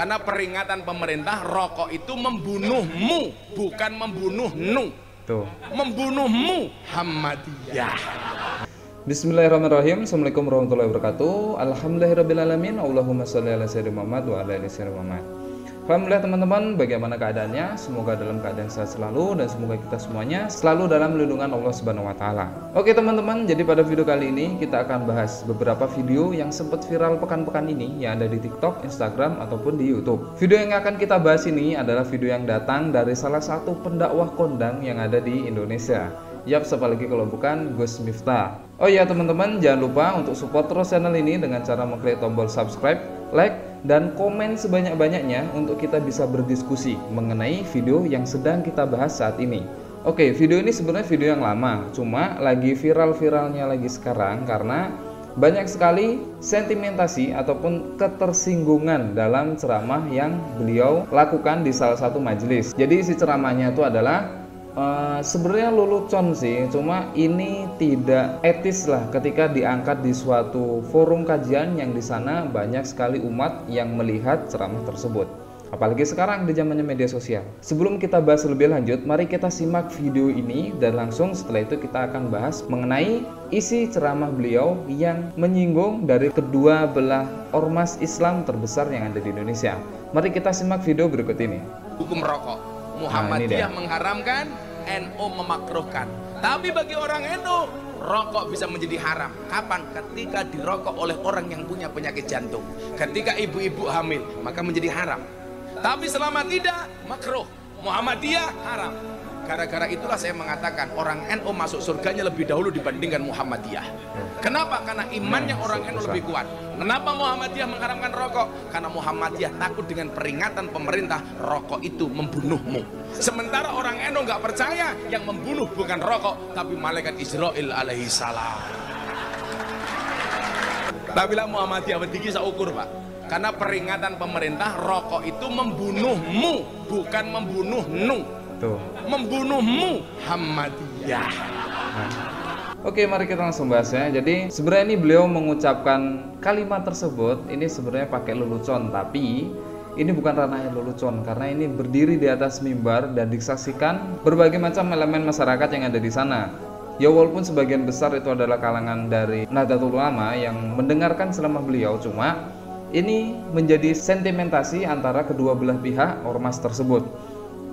Karena peringatan pemerintah, rokok itu membunuhmu, bukan membunuhnu. Tuh. Membunuhmu Muhammadiyah. Bismillahirrahmanirrahim. Assalamualaikum warahmatullahi wabarakatuh. Alhamdulillahirrahmanirrahim. Allahumma sholli ala sayyidina Muhammad wa ala ali sayyidina Muhammad. Alhamdulillah teman-teman, bagaimana keadaannya? Semoga dalam keadaan sehat selalu dan semoga kita semuanya selalu dalam lindungan Allah Subhanahu wa taala. Oke teman-teman, jadi pada video kali ini kita akan bahas beberapa video yang sempat viral pekan-pekan ini yang ada di TikTok, Instagram ataupun di YouTube. Video yang akan kita bahas ini adalah video yang datang dari salah satu pendakwah kondang yang ada di Indonesia. Yap, siapa lagi kalau bukan Gus Miftah. Oh ya teman-teman, jangan lupa untuk support terus channel ini dengan cara mengklik tombol subscribe, like, dan komen sebanyak-banyaknya untuk kita bisa berdiskusi mengenai video yang sedang kita bahas saat ini. Oke, video ini sebenarnya video yang lama, cuma lagi viral-viralnya lagi sekarang karena banyak sekali sentimentasi ataupun ketersinggungan dalam ceramah yang beliau lakukan di salah satu majelis. Jadi isi ceramahnya itu adalah sebenarnya lelucon sih, cuma ini tidak etis lah ketika diangkat di suatu forum kajian yang di sana banyak sekali umat yang melihat ceramah tersebut. Apalagi sekarang di zamannya media sosial. Sebelum kita bahas lebih lanjut, mari kita simak video ini dan langsung setelah itu kita akan bahas mengenai isi ceramah beliau yang menyinggung dari kedua belah ormas Islam terbesar yang ada di Indonesia. Mari kita simak video berikut ini. Hukum rokok. Muhammadiyah mengharamkan, NU memakruhkan. Tapi bagi orang NU, rokok bisa menjadi haram. Kapan? Ketika dirokok oleh orang yang punya penyakit jantung. Ketika ibu-ibu hamil, maka menjadi haram. Tapi selama tidak, makruh. Muhammadiyah haram. Gara-gara itulah saya mengatakan orang NU masuk surganya lebih dahulu dibandingkan Muhammadiyah. Kenapa? Karena imannya orang NU lebih kuat. Kenapa Muhammadiyah mengharamkan rokok? Karena Muhammadiyah takut dengan peringatan pemerintah, rokok itu membunuhmu. Sementara orang NU nggak percaya yang membunuh bukan rokok, tapi malaikat Israel alaihi salam. Tapi lah Muhammadiyah berdiri seukur pak. Karena peringatan pemerintah, rokok itu membunuhmu, bukan membunuhnu. Tuh. Membunuhmu Muhammadiyah. Oke, mari kita langsung bahas ya. Jadi sebenarnya ini beliau mengucapkan kalimat tersebut ini sebenarnya pakai lelucon, tapi ini bukan ranahnya lelucon karena ini berdiri di atas mimbar dan disaksikan berbagai macam elemen masyarakat yang ada di sana. Ya walaupun sebagian besar itu adalah kalangan dari Nahdlatul Ulama yang mendengarkan ceramah beliau, cuma ini menjadi sentimentasi antara kedua belah pihak ormas tersebut.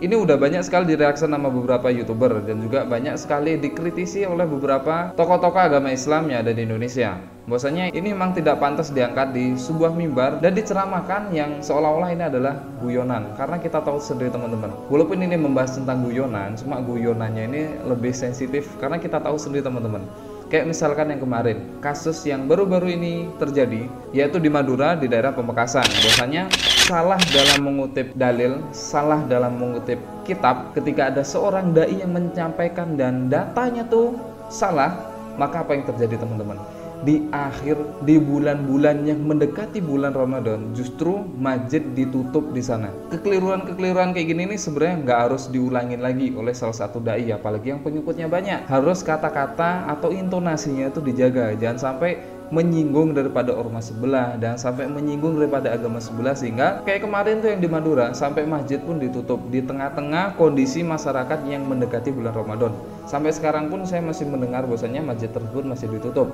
Ini udah banyak sekali direaksi sama beberapa YouTuber dan juga banyak sekali dikritisi oleh beberapa tokoh-tokoh agama Islam yang ada di Indonesia. Bahwasanya ini memang tidak pantas diangkat di sebuah mimbar dan diceramahkan yang seolah-olah ini adalah guyonan. Karena kita tahu sendiri teman-teman, walaupun ini membahas tentang guyonan, cuma guyonannya ini lebih sensitif karena kita tahu sendiri teman-teman. Kayak misalkan yang kemarin, kasus yang baru-baru ini terjadi, yaitu di Madura di daerah Pamekasan. Bahwasanya salah dalam mengutip dalil, salah dalam mengutip kitab, ketika ada seorang dai yang menyampaikan dan datanya tuh salah, maka apa yang terjadi teman-teman? Di akhir, di bulan-bulan yang mendekati bulan Ramadan, justru masjid ditutup di sana. Kekeliruan-kekeliruan kayak gini nih sebenarnya nggak harus diulangin lagi oleh salah satu dai, apalagi yang pengikutnya banyak. Harus kata-kata atau intonasinya itu dijaga, jangan sampai menyinggung daripada ormas sebelah dan sampai menyinggung daripada agama sebelah, sehingga kayak kemarin tuh yang di Madura sampai masjid pun ditutup di tengah-tengah kondisi masyarakat yang mendekati bulan Ramadan. Sampai sekarang pun saya masih mendengar bahwasanya masjid tersebut masih ditutup.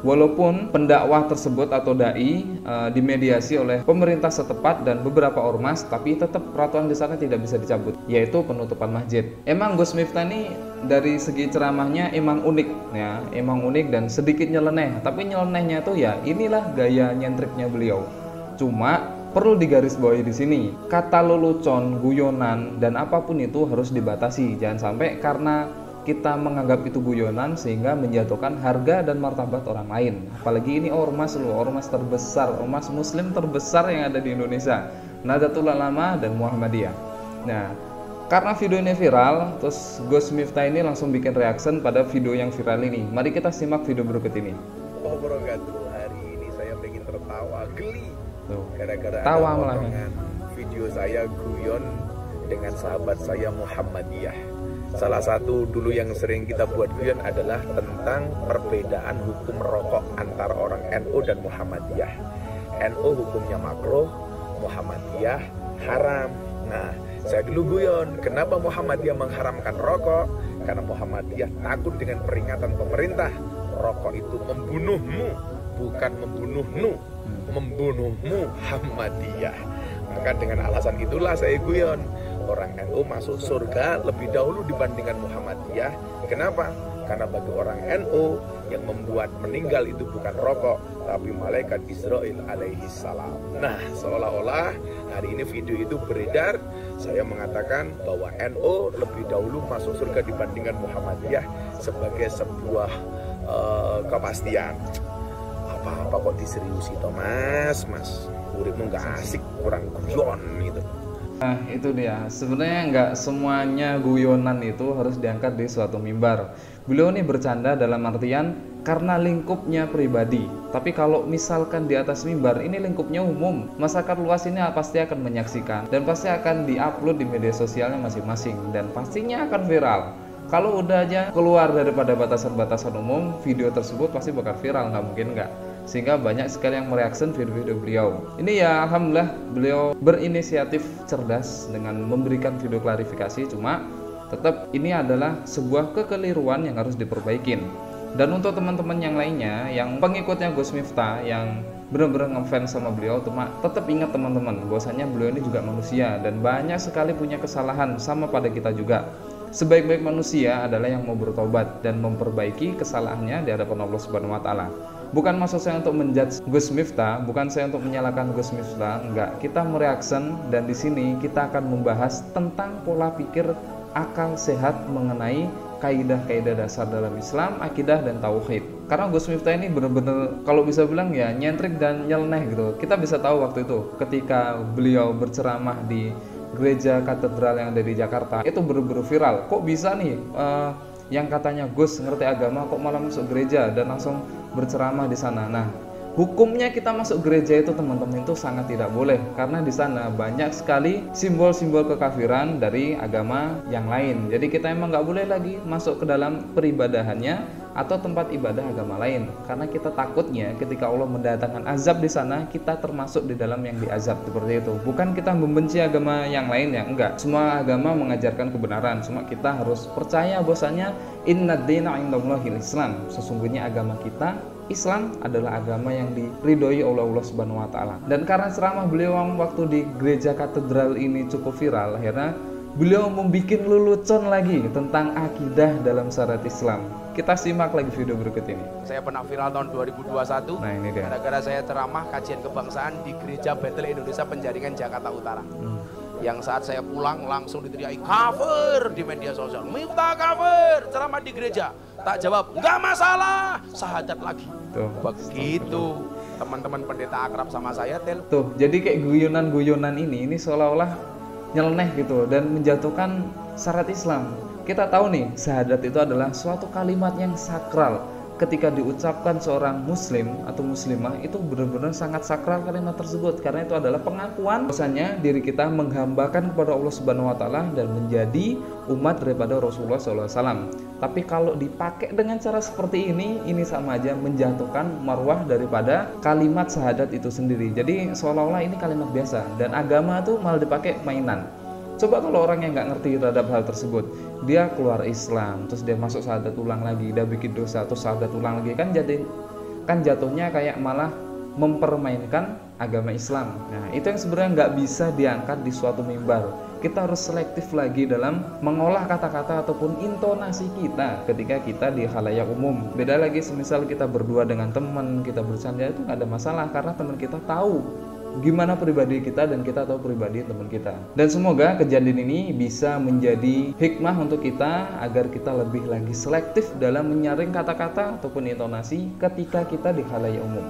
Walaupun pendakwah tersebut atau dai dimediasi oleh pemerintah setempat dan beberapa ormas, tapi tetap peraturan di sana tidak bisa dicabut, yaitu penutupan masjid. Emang Gus Miftah ini dari segi ceramahnya emang unik ya, emang unik dan sedikit nyeleneh. Tapi nyelenehnya tuh ya inilah gaya nyentriknya beliau. Cuma perlu digarisbawahi di sini, kata lelucon, guyonan dan apapun itu harus dibatasi. Jangan sampai karena kita menganggap itu guyonan sehingga menjatuhkan harga dan martabat orang lain. Apalagi ini ormas loh, ormas terbesar, ormas muslim terbesar yang ada di Indonesia, Nahdlatul Ulama dan Muhammadiyah. Nah, karena video ini viral, terus Gus Miftah ini langsung bikin reaction pada video yang viral ini. Mari kita simak video berikut ini. Hari ini saya pengen tertawa geli. Gara-gara tawa ada potongan video saya guyon dengan sahabat saya Muhammadiyah. Salah satu dulu yang sering kita buat guyon adalah tentang perbedaan hukum rokok antara orang NU dan Muhammadiyah. NU hukumnya makruh, Muhammadiyah haram. Nah, saya dulu guyon, kenapa Muhammadiyah mengharamkan rokok? Karena Muhammadiyah takut dengan peringatan pemerintah, rokok itu membunuhmu, bukan membunuhmu, membunuh Muhammadiyah. Maka dengan alasan itulah saya guyon, orang NU masuk surga lebih dahulu dibandingkan Muhammadiyah. Kenapa? Karena bagi orang NU yang membuat meninggal itu bukan rokok, tapi malaikat Israel alaihi salam. Nah, seolah-olah hari ini video itu beredar, saya mengatakan bahwa NU lebih dahulu masuk surga dibandingkan Muhammadiyah sebagai sebuah kepastian. Apa-apa kok diseriusi Thomas, mas? Uripmu nggak asik, kurang guyon gitu. Nah itu dia, sebenarnya nggak semuanya guyonan itu harus diangkat di suatu mimbar. Beliau ini bercanda dalam artian karena lingkupnya pribadi. Tapi kalau misalkan di atas mimbar, ini lingkupnya umum, masyarakat luas ini pasti akan menyaksikan dan pasti akan diupload di media sosialnya masing-masing dan pastinya akan viral. Kalau udah aja keluar daripada batasan-batasan umum, video tersebut pasti bakal viral, nggak mungkin nggak. Sehingga banyak sekali yang mereaksi video-video beliau. Ini ya alhamdulillah beliau berinisiatif cerdas dengan memberikan video klarifikasi, cuma tetap ini adalah sebuah kekeliruan yang harus diperbaikin. Dan untuk teman-teman yang lainnya yang pengikutnya Gus Miftah yang benar-benar ngefans sama beliau, tetap ingat teman-teman bahwasanya beliau ini juga manusia dan banyak sekali punya kesalahan sama pada kita juga. Sebaik-baik manusia adalah yang mau bertobat dan memperbaiki kesalahannya di hadapan Allah Subhanahu wa taala. Bukan maksud saya untuk menjudge Gus Miftah, bukan saya untuk menyalahkan Gus Miftah, enggak. Kita mereaction dan di sini kita akan membahas tentang pola pikir akal sehat mengenai kaidah-kaidah dasar dalam Islam, akidah dan tauhid. Karena Gus Miftah ini benar-benar kalau bisa bilang ya nyentrik dan nyeleneh gitu. Kita bisa tahu waktu itu ketika beliau berceramah di gereja katedral yang ada di Jakarta, itu benar-benar viral. Kok bisa nih yang katanya Gus ngerti agama kok malah masuk gereja dan langsung berceramah di sana. Nah, hukumnya kita masuk gereja itu teman-teman itu sangat tidak boleh karena di sana banyak sekali simbol-simbol kekafiran dari agama yang lain. Jadi kita emang nggak boleh lagi masuk ke dalam peribadahannya atau tempat ibadah agama lain karena kita takutnya ketika Allah mendatangkan azab di sana kita termasuk di dalam yang diazab seperti itu. Bukan kita membenci agama yang lain ya, enggak. Semua agama mengajarkan kebenaran, cuma kita harus percaya bahwasanya innad dina indallahil Islam. Sesungguhnya agama kita Islam adalah agama yang diridhoi oleh Allah Subhanahu wa taala. Dan karena ceramah beliau waktu di gereja katedral ini cukup viral, akhirnya beliau membuat lelucon lagi tentang akidah dalam syariat Islam. Kita simak lagi video berikut ini. Saya pernah viral tahun 2021. Nah, ini dia. Gara-gara saya ceramah kajian kebangsaan di Gereja Betel Indonesia Penjaringan Jakarta Utara. Yang saat saya pulang langsung diteriaki kafir di media sosial. Miftah kafir, ceramah di gereja. Tak jawab, nggak masalah, syahadat lagi. Tuh. Begitu teman-teman pendeta akrab sama saya Tuh, jadi kayak guyonan-guyonan ini seolah-olah nyeleneh gitu dan menjatuhkan syariat Islam. Kita tahu nih, syahadat itu adalah suatu kalimat yang sakral. Ketika diucapkan seorang muslim atau muslimah itu benar-benar sangat sakral kalimat tersebut karena itu adalah pengakuan bahwasanya diri kita menghambakan kepada Allah Subhanahu wa taala dan menjadi umat daripada Rasulullah SAW. Tapi kalau dipakai dengan cara seperti ini sama aja menjatuhkan marwah daripada kalimat syahadat itu sendiri. Jadi seolah-olah ini kalimat biasa dan agama tuh malah dipakai mainan. Coba kalau orang yang nggak ngerti terhadap hal tersebut, dia keluar Islam, terus dia masuk syahadat ulang lagi, dia bikin dosa, terus syahadat ulang lagi, kan jatuhnya kayak malah mempermainkan agama Islam. Nah, itu yang sebenarnya nggak bisa diangkat di suatu mimbar. Kita harus selektif lagi dalam mengolah kata-kata ataupun intonasi kita ketika kita di khalayak umum. Beda lagi semisal kita berdua dengan teman, kita bercanda itu nggak ada masalah karena teman kita tahu gimana pribadi kita dan kita tahu pribadi teman kita. Dan semoga kejadian ini bisa menjadi hikmah untuk kita agar kita lebih lagi selektif dalam menyaring kata-kata ataupun intonasi ketika kita di khalayak umum.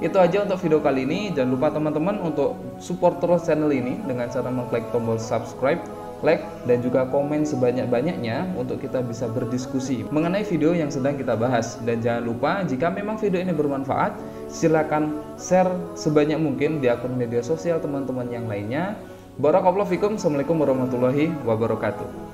Itu aja untuk video kali ini. Jangan lupa teman-teman untuk support terus channel ini dengan cara mengklik tombol subscribe, like, dan juga komen sebanyak-banyaknya untuk kita bisa berdiskusi mengenai video yang sedang kita bahas. Dan jangan lupa jika memang video ini bermanfaat, silakan share sebanyak mungkin di akun media sosial teman-teman yang lainnya. Barakallahu fikum. Assalamualaikum warahmatullahi wabarakatuh.